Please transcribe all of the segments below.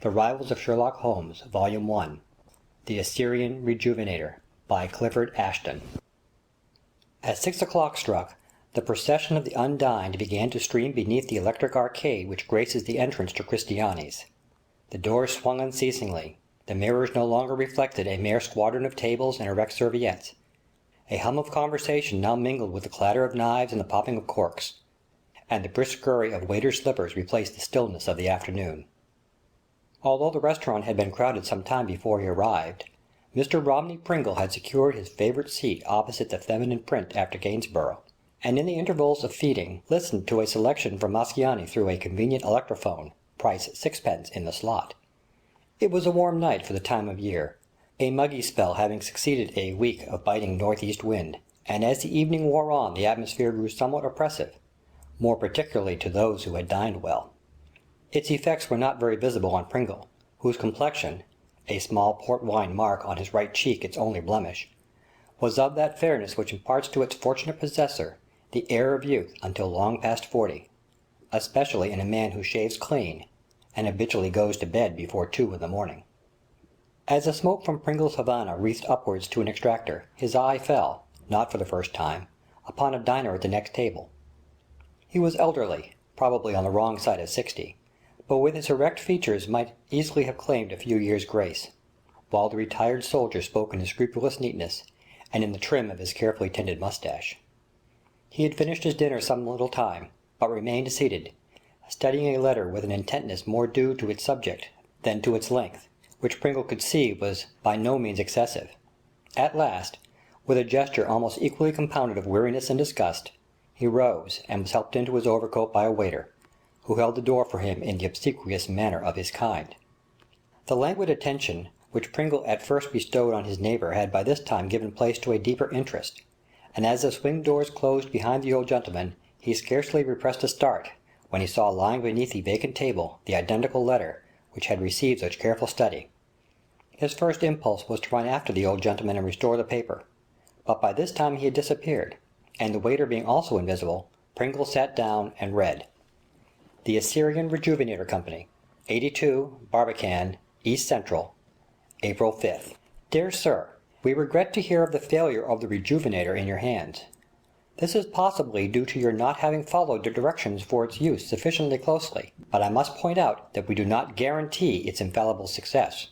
The Rivals of Sherlock Holmes, Volume 1. The Assyrian Rejuvenator, by Clifford Ashton. As 6 o'clock struck, the procession of the undined began to stream beneath the electric arcade which graces the entrance to Christiani's. The doors swung unceasingly. The mirrors no longer reflected a mere squadron of tables and erect serviettes. A hum of conversation now mingled with the clatter of knives and the popping of corks, and the brisk scurry of waiters' slippers replaced the stillness of the afternoon. Although the restaurant had been crowded some time before he arrived, Mr. Romney Pringle had secured his favourite seat opposite the feminine print after Gainsborough, and in the intervals of feeding listened to a selection from Mascagni through a convenient electrophone, price 6d in the slot. It was a warm night for the time of year, a muggy spell having succeeded a week of biting north-east wind, and as the evening wore on the atmosphere grew somewhat oppressive, more particularly to those who had dined well. Its effects were not very visible on Pringle, whose complexion, a small port wine mark on his right cheek its only blemish, was of that fairness which imparts to its fortunate possessor the air of youth until long past 40, especially in a man who shaves clean, and habitually goes to bed before 2 in the morning. As the smoke from Pringle's Havana wreathed upwards to an extractor, his eye fell, not for the first time, upon a diner at the next table. He was elderly, probably on the wrong side of 60, but with his erect features might easily have claimed a few years' grace, while the retired soldier spoke in his scrupulous neatness, and in the trim of his carefully tended moustache. He had finished his dinner some little time, but remained seated, studying a letter with an intentness more due to its subject than to its length, which Pringle could see was by no means excessive. At last, with a gesture almost equally compounded of weariness and disgust, he rose and was helped into his overcoat by a waiter, who held the door for him in the obsequious manner of his kind. The languid attention which Pringle at first bestowed on his neighbour had by this time given place to a deeper interest, and as the swing doors closed behind the old gentleman, he scarcely repressed a start when he saw lying beneath the vacant table the identical letter which had received such careful study. His first impulse was to run after the old gentleman and restore the paper, but by this time he had disappeared, and the waiter being also invisible, Pringle sat down and read. The Assyrian Rejuvenator Company, 82 Barbican, East Central, April 5th. Dear Sir, we regret to hear of the failure of the Rejuvenator in your hands. This is possibly due to your not having followed the directions for its use sufficiently closely, but I must point out that we do not guarantee its infallible success.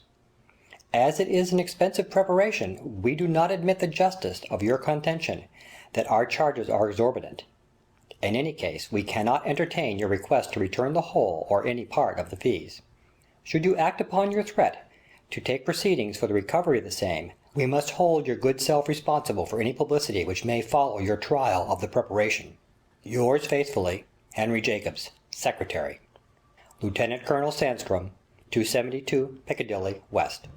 As it is an expensive preparation, we do not admit the justice of your contention that our charges are exorbitant. In any case, we cannot entertain your request to return the whole or any part of the fees. Should you act upon your threat to take proceedings for the recovery of the same, we must hold your good self responsible for any publicity which may follow your trial of the preparation. Yours faithfully, Henry Jacobs, Secretary. Lieutenant Colonel Sandstrom, 272 Piccadilly, West.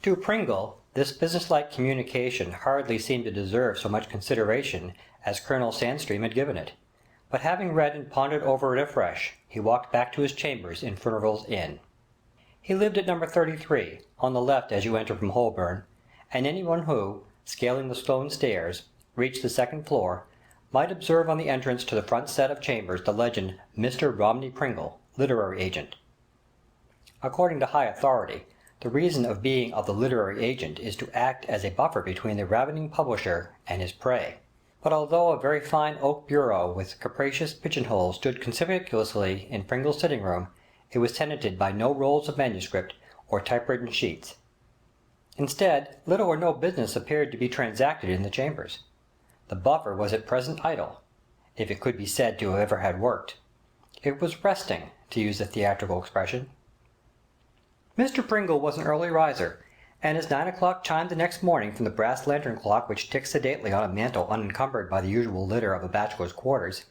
To Pringle, this businesslike communication hardly seemed to deserve so much consideration as Colonel Sandstrom had given it, but having read and pondered over it afresh, he walked back to his chambers in Furnival's Inn. He lived at number 33, on the left as you enter from Holborn, and anyone who, scaling the stone stairs, reached the second floor, might observe on the entrance to the front set of chambers the legend Mr. Romney Pringle, literary agent. According to high authority, the reason of being of the literary agent is to act as a buffer between the ravening publisher and his prey. But although a very fine oak bureau with capacious pigeonholes stood conspicuously in Pringle's sitting room, it was tenanted by no rolls of manuscript or typewritten sheets. Instead, little or no business appeared to be transacted in the chambers. The buffer was at present idle, if it could be said to have ever had worked. It was resting, to use the theatrical expression. Mr. Pringle was an early riser, and as 9 o'clock chimed the next morning from the brass lantern clock which ticked sedately on a mantel unencumbered by the usual litter of a bachelor's quarters,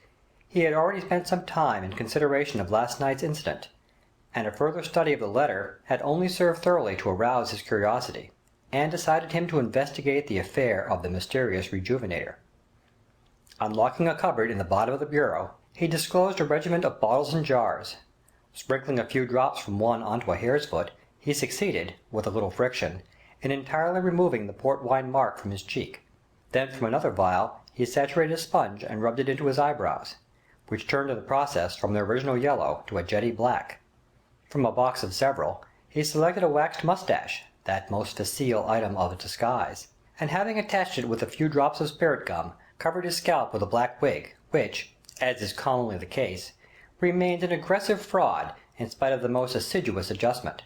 he had already spent some time in consideration of last night's incident, and a further study of the letter had only served thoroughly to arouse his curiosity, and decided him to investigate the affair of the mysterious Rejuvenator. Unlocking a cupboard in the bottom of the bureau, he disclosed a regiment of bottles and jars. Sprinkling a few drops from one onto a hare's foot, he succeeded, with a little friction, in entirely removing the port wine mark from his cheek. Then from another vial he saturated a sponge and rubbed it into his eyebrows, which turned in the process from their original yellow to a jetty black. From a box of several, he selected a waxed moustache, that most facile item of disguise, and having attached it with a few drops of spirit gum, covered his scalp with a black wig, which, as is commonly the case, remained an aggressive fraud in spite of the most assiduous adjustment.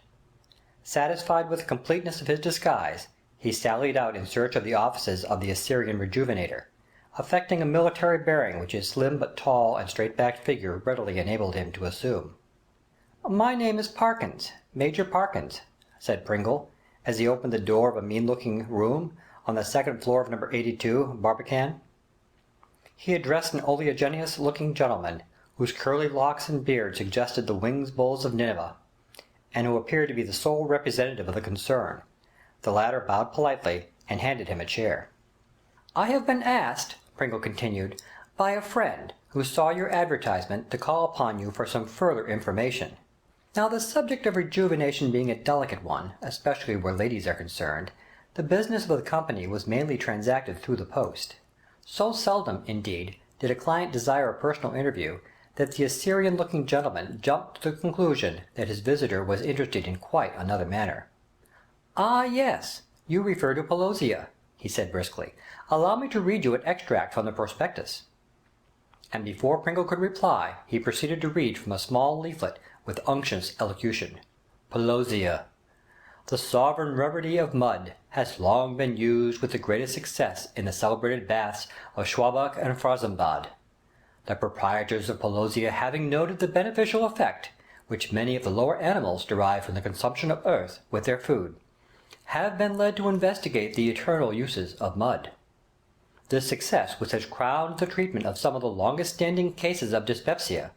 Satisfied with the completeness of his disguise, he sallied out in search of the offices of the Assyrian Rejuvenator, affecting a military bearing which his slim but tall and straight-backed figure readily enabled him to assume. "My name is Parkins, Major Parkins," said Pringle, as he opened the door of a mean-looking room on the second floor of number 82, Barbican. He addressed an oleaginous-looking gentleman, whose curly locks and beard suggested the winged bulls of Nineveh, and who appeared to be the sole representative of the concern. The latter bowed politely, and handed him a chair. "I have been asked," Pringle continued, "by a friend who saw your advertisement to call upon you for some further information. Now, the subject of rejuvenation being a delicate one, especially where ladies are concerned, the business of the company was mainly transacted through the post. So seldom, indeed, did a client desire a personal interview, that the Assyrian-looking gentleman jumped to the conclusion that his visitor was interested in quite another matter. "Ah, yes, you refer to Pelosia," he said briskly. "Allow me to read you an extract from the prospectus." And before Pringle could reply, he proceeded to read from a small leaflet with unctuous elocution. "Pelosia. The sovereign remedy of mud has long been used with the greatest success in the celebrated baths of Schwabach and Franzensbad. The proprietors of Pelosia having noted the beneficial effect which many of the lower animals derive from the consumption of earth with their food, have been led to investigate the eternal uses of mud. This success which has crowned the treatment of some of the longest standing cases of dyspepsia,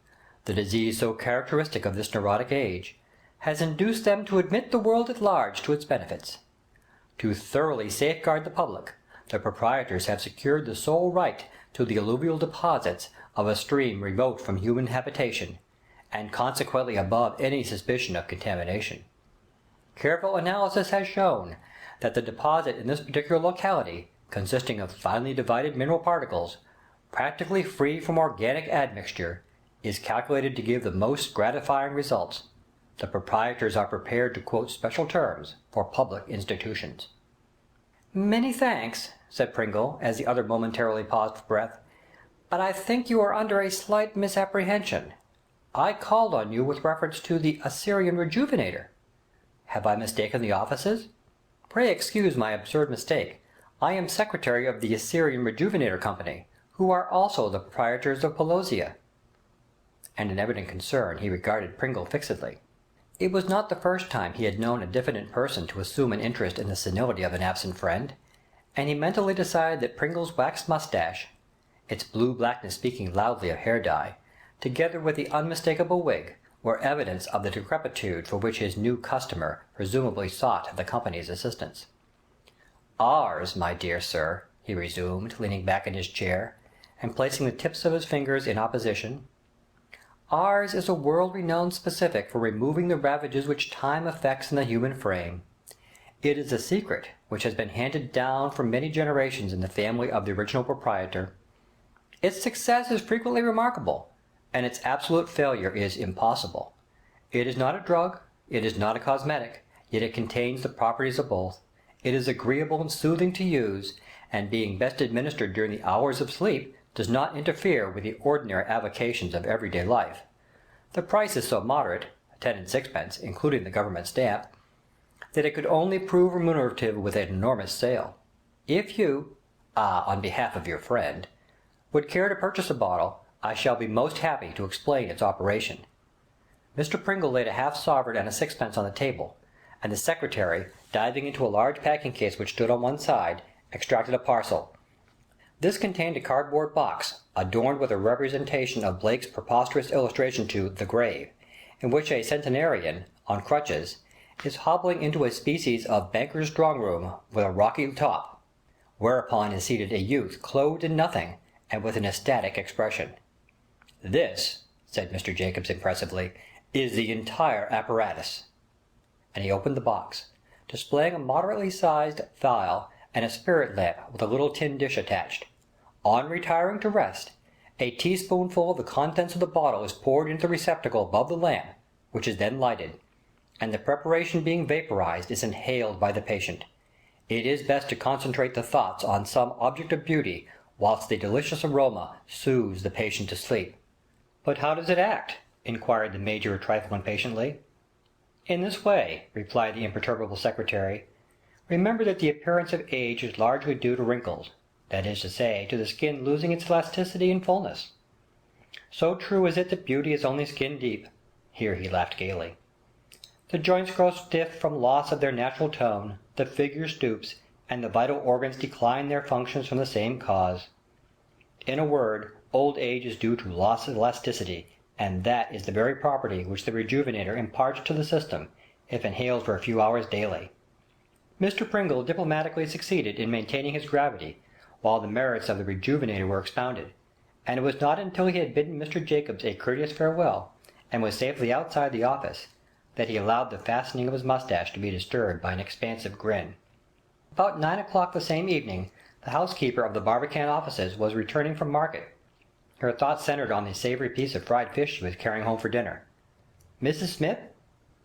the disease so characteristic of this neurotic age, has induced them to admit the world at large to its benefits. To thoroughly safeguard the public, the proprietors have secured the sole right to the alluvial deposits of a stream remote from human habitation, and consequently above any suspicion of contamination. Careful analysis has shown that the deposit in this particular locality, consisting of finely divided mineral particles, practically free from organic admixture, is calculated to give the most gratifying results. The proprietors are prepared to quote special terms for public institutions." "Many thanks," said Pringle, as the other momentarily paused for breath, "but I think you are under a slight misapprehension. I called on you with reference to the Assyrian Rejuvenator. Have I mistaken the offices? Pray excuse my absurd mistake. I am secretary of the Assyrian Rejuvenator Company, who are also the proprietors of Pelosia." And in evident concern he regarded Pringle fixedly. It was not the first time he had known a diffident person to assume an interest in the senility of an absent friend, and he mentally decided that Pringle's waxed moustache, its blue blackness speaking loudly of hair dye, together with the unmistakable wig, were evidence of the decrepitude for which his new customer presumably sought the company's assistance. "Ours, my dear sir," he resumed, leaning back in his chair, and placing the tips of his fingers in opposition, "ours is a world-renowned specific for removing the ravages which time effects in the human frame. It is a secret which has been handed down for many generations in the family of the original proprietor. Its success is frequently remarkable, and its absolute failure is impossible. It is not a drug, it is not a cosmetic, yet it contains the properties of both. It is agreeable and soothing to use, and being best administered during the hours of sleep, does not interfere with the ordinary avocations of everyday life. The price is so moderate, 10 and 6pence, including the government stamp, that it could only prove remunerative with an enormous sale. If you, on behalf of your friend, would care to purchase a bottle, I shall be most happy to explain its operation." Mr. Pringle laid a half-sovereign and a 6pence on the table, and the secretary, diving into a large packing-case which stood on one side, extracted a parcel. This contained a cardboard box, adorned with a representation of Blake's preposterous illustration to "The Grave," in which a centenarian, on crutches, is hobbling into a species of banker's drawing-room with a rocky top, whereupon is seated a youth clothed in nothing and with an ecstatic expression. "This," said Mr. Jacobs impressively, "is the entire apparatus." And he opened the box, displaying a moderately sized phial and a spirit lamp with a little tin dish attached. On retiring to rest, a teaspoonful of the contents of the bottle is poured into the receptacle above the lamp, which is then lighted, and the preparation being vaporized is inhaled by the patient. It is best to concentrate the thoughts on some object of beauty whilst the delicious aroma soothes the patient to sleep. "But how does it act?" inquired the Major a trifle impatiently. "In this way," replied the imperturbable secretary. "Remember that the appearance of age is largely due to wrinkles, that is to say, to the skin losing its elasticity and fullness. So true is it that beauty is only skin deep." Here he laughed gaily. "The joints grow stiff from loss of their natural tone, the figure stoops, and the vital organs decline their functions from the same cause. In a word, old age is due to loss of elasticity, and that is the very property which the Rejuvenator imparts to the system, if inhaled for a few hours daily." Mr. Pringle diplomatically succeeded in maintaining his gravity while the merits of the Rejuvenator were expounded, and it was not until he had bidden Mr. Jacobs a courteous farewell, and was safely outside the office, that he allowed the fastening of his moustache to be disturbed by an expansive grin. About 9 o'clock the same evening, the housekeeper of the Barbican offices was returning from market. Her thoughts centered on the savory piece of fried fish she was carrying home for dinner. "Mrs. Smith?"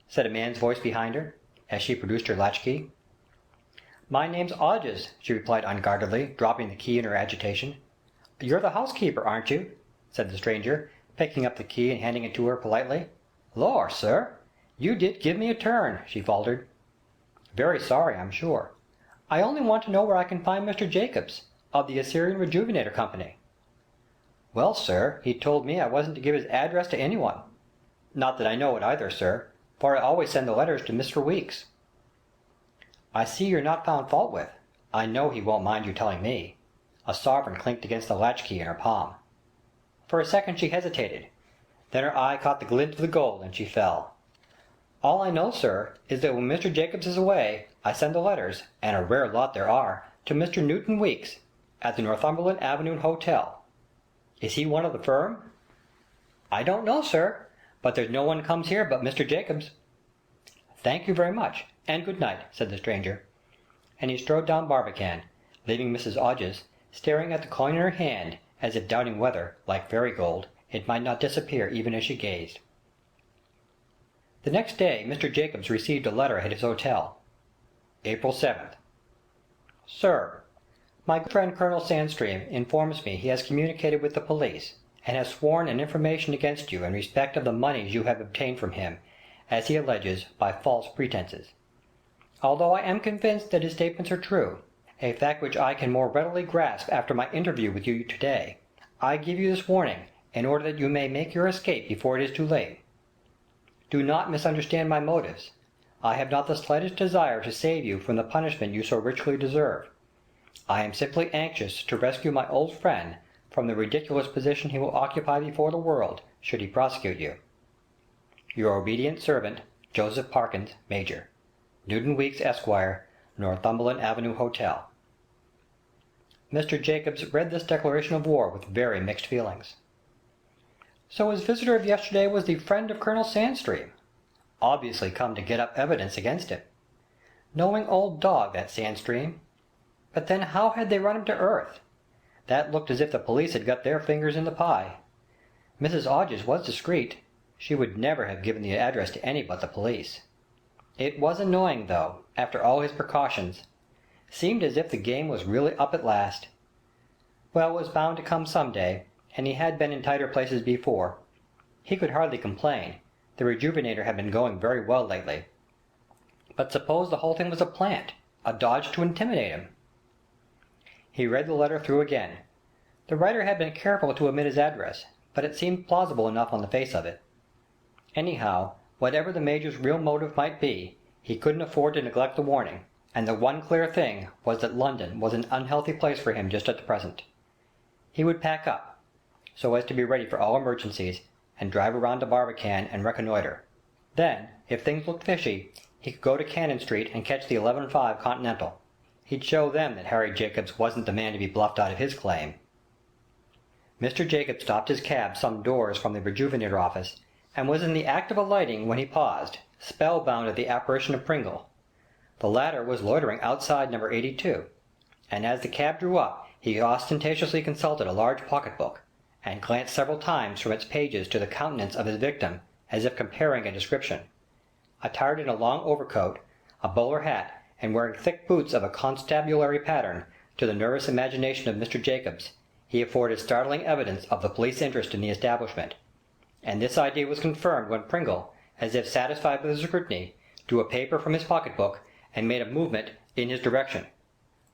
said a man's voice behind her, as she produced her latchkey. "My name's Odges," she replied unguardedly, dropping the key in her agitation. "You're the housekeeper, aren't you?" said the stranger, picking up the key and handing it to her politely. "Lor, sir, you did give me a turn," she faltered. "Very sorry, I'm sure. I only want to know where I can find Mr. Jacobs, of the Assyrian Rejuvenator Company." "Well, sir, he told me I wasn't to give his address to anyone. Not that I know it either, sir, for I always send the letters to Mr. Weeks." "I see you're not found fault with. I know he won't mind you telling me." A sovereign clinked against the latchkey in her palm. For a second she hesitated. Then her eye caught the glint of the gold, and she fell. "All I know, sir, is that when Mr. Jacobs is away, I send the letters, and a rare lot there are, to Mr. Newton Weeks, at the Northumberland Avenue Hotel. Is he one of the firm?" "I don't know, sir, but there's no one comes here but Mr. Jacobs." "Thank you very much, and good night," said the stranger. And he strode down Barbican, leaving Mrs. Odges staring at the coin in her hand, as if doubting whether, like fairy gold, it might not disappear even as she gazed. The next day Mr. Jacobs received a letter at his hotel. April 7th. "Sir, my good friend Colonel Sandstream informs me he has communicated with the police, and has sworn an information against you in respect of the moneys you have obtained from him, as he alleges, by false pretences. Although I am convinced that his statements are true, a fact which I can more readily grasp after my interview with you to-day, I give you this warning in order that you may make your escape before it is too late. Do not misunderstand my motives. I have not the slightest desire to save you from the punishment you so richly deserve. I am simply anxious to rescue my old friend from the ridiculous position he will occupy before the world should he prosecute you. Your obedient servant, Joseph Parkins, Major. Newton Weeks, Esquire, Northumberland Avenue Hotel." Mr. Jacobs read this declaration of war with very mixed feelings. So his visitor of yesterday was the friend of Colonel Sandstream, obviously come to get up evidence against him. Knowing old dog, that Sandstream. But then how had they run him to earth? That looked as if the police had got their fingers in the pie. Mrs. Odges was discreet. She would never have given the address to any but the police. It was annoying, though, after all his precautions. Seemed as if the game was really up at last. Well, it was bound to come some day, and he had been in tighter places before. He could hardly complain. The Rejuvenator had been going very well lately. But suppose the whole thing was a plant, a dodge to intimidate him? He read the letter through again. The writer had been careful to omit his address, but it seemed plausible enough on the face of it. Anyhow, whatever the Major's real motive might be, he couldn't afford to neglect the warning, and the one clear thing was that London was an unhealthy place for him just at the present. He would pack up, so as to be ready for all emergencies, and drive around to Barbican and reconnoitre. Then, if things looked fishy, he could go to Cannon Street and catch the 11:05 Continental. He'd show them that Harry Jacobs wasn't the man to be bluffed out of his claim. Mr. Jacobs stopped his cab some doors from the Rejuvenator office, and was in the act of alighting when he paused, spellbound at the apparition of Pringle. The latter was loitering outside number 82, and as the cab drew up he ostentatiously consulted a large pocket-book, and glanced several times from its pages to the countenance of his victim as if comparing a description. Attired in a long overcoat, a bowler hat, and wearing thick boots of a constabulary pattern, to the nervous imagination of Mr. Jacobs, he afforded startling evidence of the police interest in the establishment. And this idea was confirmed when Pringle, as if satisfied with his scrutiny, drew a paper from his pocket-book and made a movement in his direction.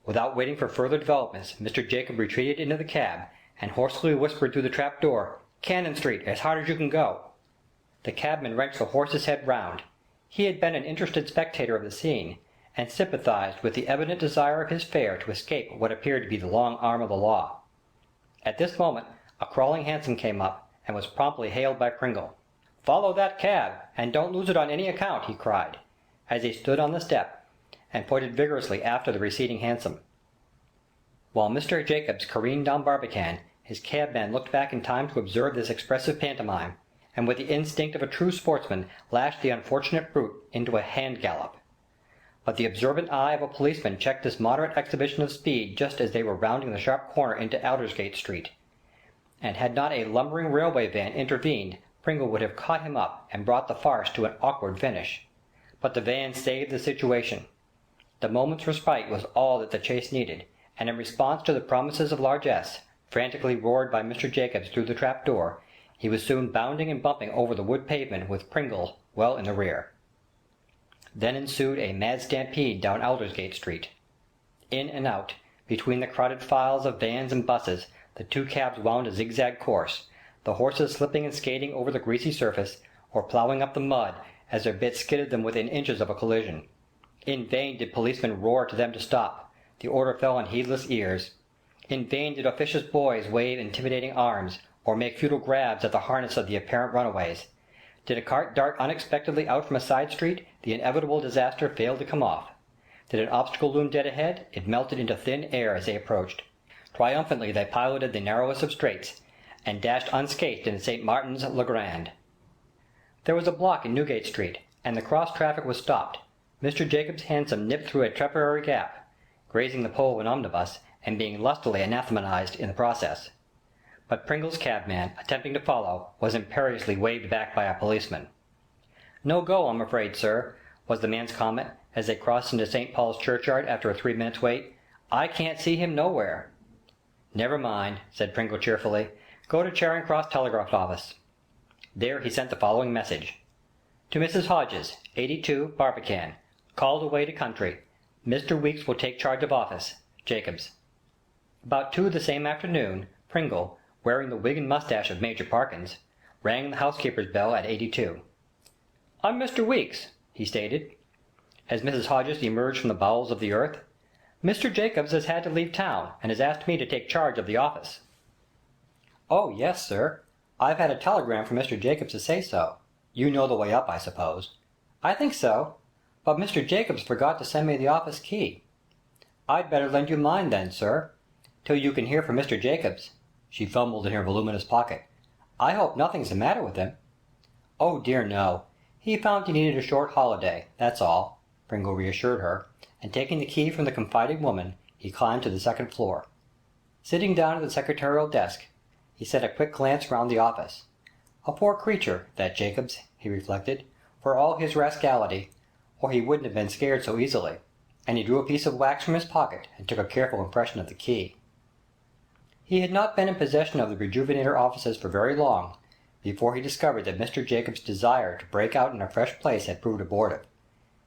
Without waiting for further developments, Mr. Jacob retreated into the cab, and hoarsely whispered through the trap-door, "Cannon Street, as hard as you can go." The cabman wrenched the horse's head round. He had been an interested spectator of the scene, and sympathized with the evident desire of his fare to escape what appeared to be the long arm of the law. At this moment a crawling hansom came up, and was promptly hailed by Pringle. "Follow that cab, and don't lose it on any account," he cried, as he stood on the step, and pointed vigorously after the receding hansom. While Mr. Jacobs careened down Barbican, his cabman looked back in time to observe this expressive pantomime, and with the instinct of a true sportsman lashed the unfortunate brute into a hand-gallop. But the observant eye of a policeman checked this moderate exhibition of speed just as they were rounding the sharp corner into Aldersgate Street, and had not a lumbering railway van intervened, Pringle would have caught him up and brought the farce to an awkward finish. But the van saved the situation. The moment's respite was all that the chase needed, and in response to the promises of largesse, frantically roared by Mr. Jacobs through the trap-door, he was soon bounding and bumping over the wood pavement with Pringle well in the rear. Then ensued a mad stampede down Aldersgate Street. In and out, between the crowded files of vans and buses, the two cabs wound a zigzag course, the horses slipping and skating over the greasy surface, or ploughing up the mud as their bits skidded them within inches of a collision. In vain did policemen roar to them to stop. The order fell on heedless ears. In vain did officious boys wave intimidating arms, or make futile grabs at the harness of the apparent runaways. Did a cart dart unexpectedly out from a side street, the inevitable disaster failed to come off. Did an obstacle loom dead ahead, it melted into thin air as they approached. Triumphantly they piloted the narrowest of straits, and dashed unscathed into St. Martin's le Grand. There was a block in Newgate Street, and the cross-traffic was stopped. Mr. Jacobs' hansom nipped through a temporary gap, grazing the pole of an omnibus, and being lustily anathematized in the process. But Pringle's cabman, attempting to follow, was imperiously waved back by a policeman. "No go, I'm afraid, sir," was the man's comment, as they crossed into St. Paul's Churchyard after a 3 minutes' wait. "I can't see him nowhere." "Never mind," said Pringle cheerfully. "Go to Charing Cross Telegraph Office." There he sent the following message: "To Mrs. Hodges, 82, Barbican. Called away to country. Mr. Weeks will take charge of office. Jacobs." About 2 the same afternoon, Pringle, wearing the wig and moustache of Major Parkins, rang the housekeeper's bell at 82. "I'm Mr. Weeks," he stated, as Mrs. Hodges emerged from the bowels of the earth. "Mr. Jacobs has had to leave town, and has asked me to take charge of the office." "Oh, yes, sir. I've had a telegram from Mr. Jacobs to say so. You know the way up, I suppose." "I think so. But Mr. Jacobs forgot to send me the office key." "I'd better lend you mine then, sir, till you can hear from Mr. Jacobs." She fumbled in her voluminous pocket. "I hope nothing's the matter with him." "Oh dear no. He found he needed a short holiday, that's all," Pringle reassured her, and taking the key from the confiding woman, he climbed to the second floor. Sitting down at the secretarial desk, he sent a quick glance round the office. A poor creature, that Jacobs, he reflected, for all his rascality, or he wouldn't have been scared so easily, and he drew a piece of wax from his pocket and took a careful impression of the key. He had not been in possession of the Rejuvenator offices for very long before he discovered that Mr. Jacobs' desire to break out in a fresh place had proved abortive.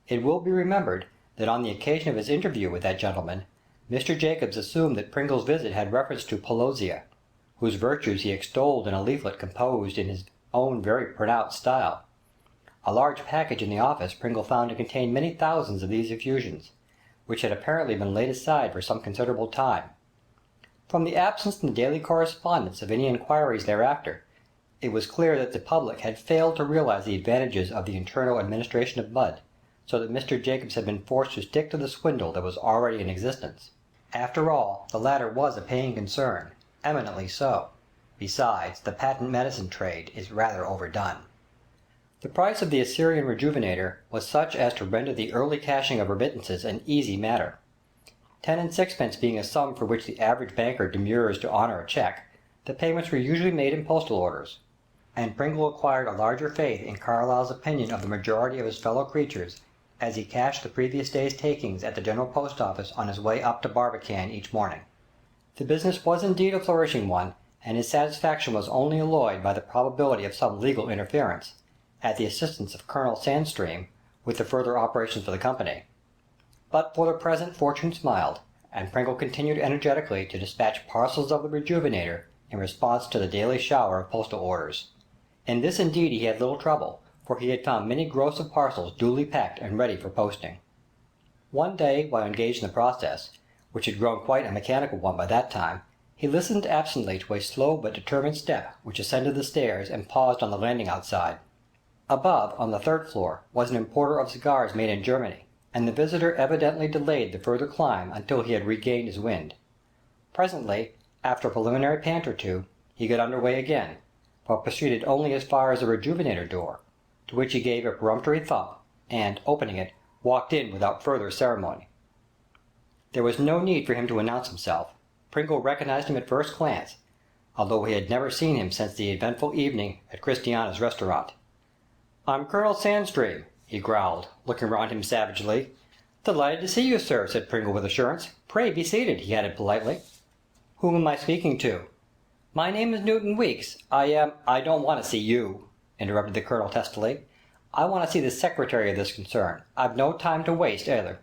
It will be remembered that on the occasion of his interview with that gentleman, Mr. Jacobs assumed that Pringle's visit had reference to Pelosia, whose virtues he extolled in a leaflet composed in his own very pronounced style. A large package in the office Pringle found to contain many thousands of these effusions, which had apparently been laid aside for some considerable time. From the absence in the daily correspondence of any inquiries thereafter, it was clear that the public had failed to realize the advantages of the internal administration of mud, so that Mr. Jacobs had been forced to stick to the swindle that was already in existence. After all, the latter was a paying concern, eminently so. Besides, the patent medicine trade is rather overdone. The price of the Assyrian Rejuvenator was such as to render the early cashing of remittances an easy matter. 10 and 6 being a sum for which the average banker demurs to honour a cheque, the payments were usually made in postal orders. and Pringle acquired a larger faith in Carlyle's opinion of the majority of his fellow creatures as he cashed the previous day's takings at the General Post Office on his way up to Barbican each morning. The business was indeed a flourishing one, and his satisfaction was only alloyed by the probability of some legal interference, at the assistance of Colonel Sandstream, with the further operations for the company. But for the present fortune smiled, and Pringle continued energetically to dispatch parcels of the Rejuvenator in response to the daily shower of postal orders. In this indeed he had little trouble, for he had found many gross of parcels duly packed and ready for posting. One day, while engaged in the process, which had grown quite a mechanical one by that time, he listened absently to a slow but determined step which ascended the stairs and paused on the landing outside. Above, on the third floor, was an importer of cigars made in Germany, and the visitor evidently delayed the further climb until he had regained his wind. Presently, after a preliminary pant or two, he got under way again, but proceeded only as far as the Rejuvenator door, to which he gave a peremptory thump, and, opening it, walked in without further ceremony. There was no need for him to announce himself. Pringle recognized him at first glance, although he had never seen him since the eventful evening at Christiana's restaurant. "I'm Colonel Sandstream," he growled, looking round him savagely. "Delighted to see you, sir," said Pringle with assurance. "Pray be seated," he added politely. "Whom am I speaking to?" "My name is Newton Weeks. I don't want to see you," interrupted the Colonel testily. "I want to see the secretary of this concern. I've no time to waste, either."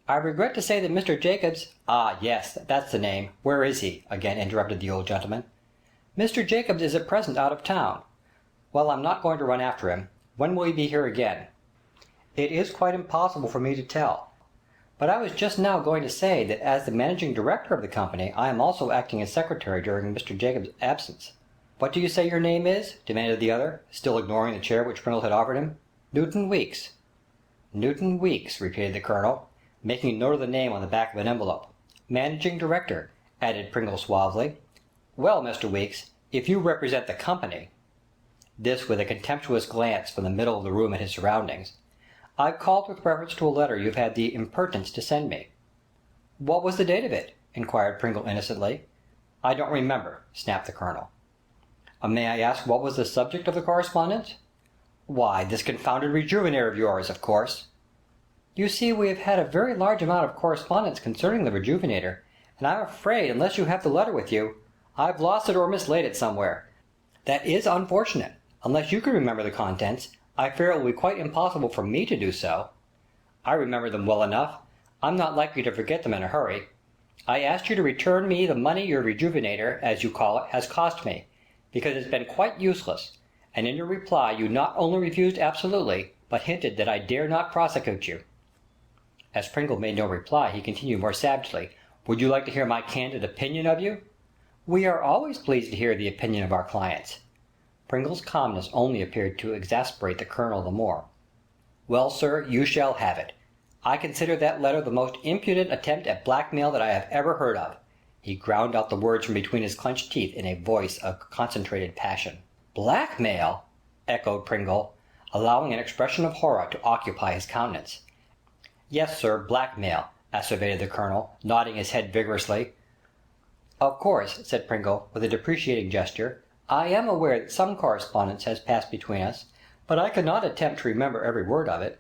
"I regret to say that Mr. Jacobs—" "Ah, yes, that's the name. Where is he?" again interrupted the old gentleman. "Mr. Jacobs is at present out of town." "Well, I'm not going to run after him. When will he be here again?" "It is quite impossible for me to tell. But I was just now going to say that as the managing director of the company I am also acting as secretary during Mr. Jacobs' absence." "What do you say your name is?" demanded the other, still ignoring the chair which Pringle had offered him. "Newton Weeks." "Newton Weeks," repeated the Colonel, making a note of the name on the back of an envelope. "Managing director," added Pringle suavely. "Well, Mr. Weeks, if you represent the company," this with a contemptuous glance from the middle of the room at his surroundings, "I've called with reference to a letter you've had the impertinence to send me." "What was the date of it?" inquired Pringle innocently. "I don't remember," snapped the Colonel. "May I ask what was the subject of the correspondence?" "Why, this confounded Rejuvenator of yours, of course." "You see we have had a very large amount of correspondence concerning the Rejuvenator, and I'm afraid, unless you have the letter with you, I've lost it or mislaid it somewhere. That is unfortunate. Unless you can remember the contents, I fear it will be quite impossible for me to do so." "I remember them well enough. I'm not likely to forget them in a hurry. I asked you to return me the money your Rejuvenator, as you call it, has cost me, because it's been quite useless, and in your reply you not only refused absolutely, but hinted that I dare not prosecute you." As Pringle made no reply, he continued more savagely, "Would you like to hear my candid opinion of you?" "We are always pleased to hear the opinion of our clients." Pringle's calmness only appeared to exasperate the Colonel the more. "Well, sir, you shall have it. I consider that letter the most impudent attempt at blackmail that I have ever heard of." He ground out the words from between his clenched teeth in a voice of concentrated passion. "Blackmail!" echoed Pringle, allowing an expression of horror to occupy his countenance. "Yes, sir, blackmail," asseverated the Colonel, nodding his head vigorously. "Of course," said Pringle, with a deprecating gesture, "I am aware that some correspondence has passed between us, but I cannot attempt to remember every word of it.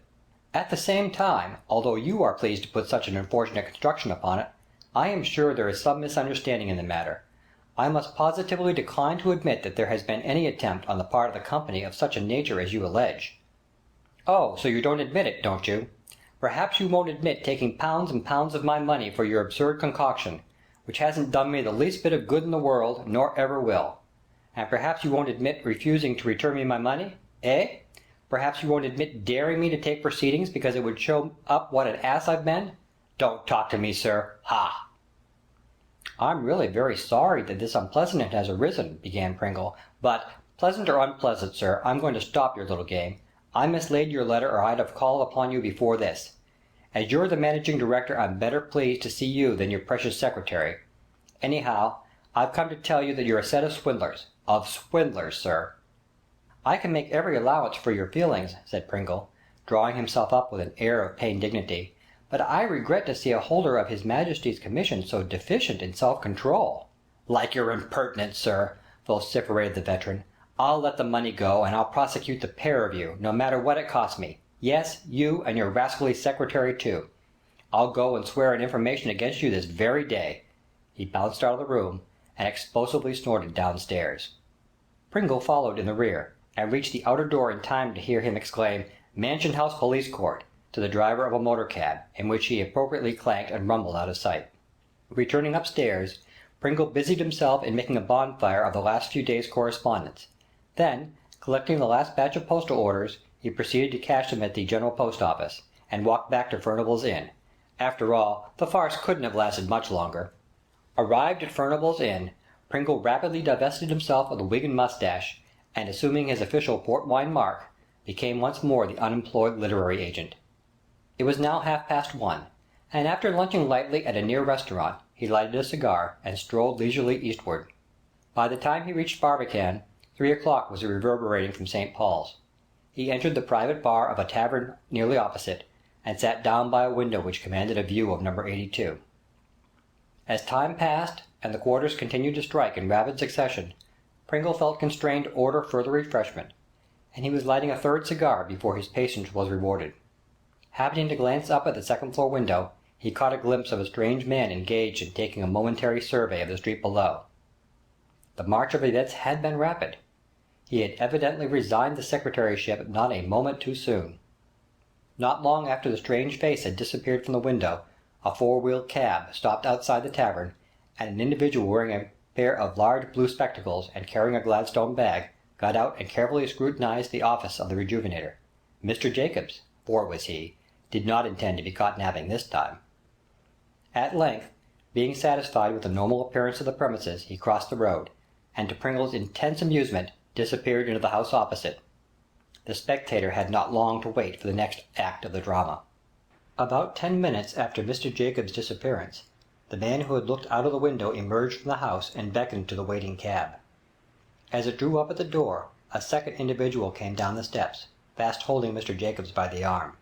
At the same time, although you are pleased to put such an unfortunate construction upon it, I am sure there is some misunderstanding in the matter. I must positively decline to admit that there has been any attempt on the part of the company of such a nature as you allege." "Oh, so you don't admit it, don't you? Perhaps you won't admit taking pounds and pounds of my money for your absurd concoction, which hasn't done me the least bit of good in the world, nor ever will. And perhaps you won't admit refusing to return me my money, eh? Perhaps you won't admit daring me to take proceedings because it would show up what an ass I've been? Don't talk to me, sir. Ha!" "I'm really very sorry that this unpleasantness has arisen," began Pringle, "but, pleasant or unpleasant, sir, I'm going to stop your little game. I mislaid your letter or I'd have called upon you before this. As you're the managing director, I'm better pleased to see you than your precious secretary. Anyhow, I've come to tell you that you're a set of swindlers. Of swindlers, sir." "I can make every allowance for your feelings," said Pringle, drawing himself up with an air of pained dignity, "but I regret to see a holder of His Majesty's commission so deficient in self-control." "Like your impertinence, sir," vociferated the veteran. I'll let the money go, and I'll prosecute the pair of you, no matter what it costs me. Yes, you and your rascally secretary too. I'll go and swear an information against you this very day." He bounced out of the room, and explosively snorted downstairs. Pringle followed in the rear, and reached the outer door in time to hear him exclaim "Mansion House Police Court" to the driver of a motor cab, in which he appropriately clanked and rumbled out of sight. Returning upstairs, Pringle busied himself in making a bonfire of the last few days' correspondence. Then, collecting the last batch of postal orders, he proceeded to cash them at the General Post Office, and walked back to Furnival's Inn. After all, the farce couldn't have lasted much longer. Arrived at Furnival's Inn, Pringle rapidly divested himself of the wig and moustache, and assuming his official port wine mark, became once more the unemployed literary agent. It was now 1:30, and after lunching lightly at a near restaurant, he lighted a cigar and strolled leisurely eastward. By the time he reached Barbican, 3 o'clock was reverberating from St. Paul's. He entered the private bar of a tavern nearly opposite, and sat down by a window which commanded a view of number 82. As time passed, and the quarters continued to strike in rapid succession, Pringle felt constrained to order further refreshment, and he was lighting a third cigar before his patience was rewarded. Happening to glance up at the second-floor window, he caught a glimpse of a strange man engaged in taking a momentary survey of the street below. The march of events had been rapid. He had evidently resigned the secretaryship not a moment too soon. Not long after the strange face had disappeared from the window, a four-wheeled cab stopped outside the tavern, and an individual wearing a pair of large blue spectacles and carrying a Gladstone bag got out and carefully scrutinized the office of the Rejuvenator. Mr. Jacobs, for it was he, did not intend to be caught napping this time. At length, being satisfied with the normal appearance of the premises, he crossed the road, and to Pringle's intense amusement disappeared into the house opposite. The spectator had not long to wait for the next act of the drama. About 10 minutes after Mr. Jacobs' disappearance, the man who had looked out of the window emerged from the house and beckoned to the waiting cab. As it drew up at the door, a second individual came down the steps, fast holding Mr. Jacobs by the arm.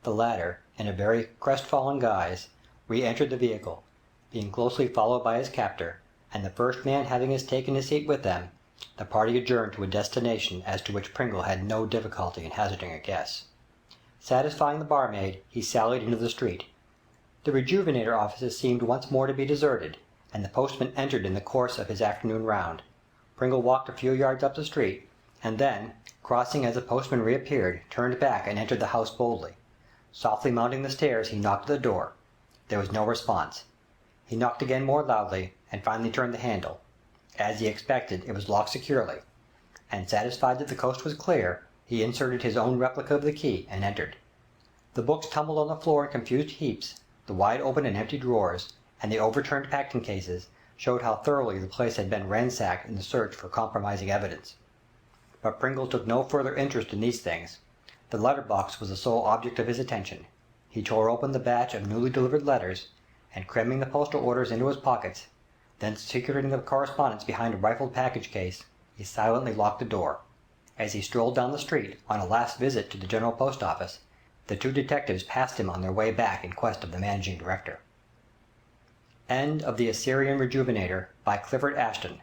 The latter, in a very crestfallen guise, re-entered the vehicle, being closely followed by his captor, and the first man having taken his seat with them, the party adjourned to a destination as to which Pringle had no difficulty in hazarding a guess. Satisfying the barmaid, he sallied into the street. The Rejuvenator offices seemed once more to be deserted, and the postman entered in the course of his afternoon round. Pringle walked a few yards up the street, and then, crossing as the postman reappeared, turned back and entered the house boldly. Softly mounting the stairs, he knocked at the door. There was no response. He knocked again more loudly, and finally turned the handle. As he expected, it was locked securely, and satisfied that the coast was clear, he inserted his own replica of the key and entered. The books tumbled on the floor in confused heaps, the wide open and empty drawers, and the overturned packing cases, showed how thoroughly the place had been ransacked in the search for compromising evidence. But Pringle took no further interest in these things. The letter box was the sole object of his attention. He tore open the batch of newly delivered letters, and cramming the postal orders into his pockets, then secreting the correspondence behind a rifled package case, he silently locked the door. As he strolled down the street, on a last visit to the General Post Office, the two detectives passed him on their way back in quest of the managing director. End of The Assyrian Rejuvenator by Clifford Ashton,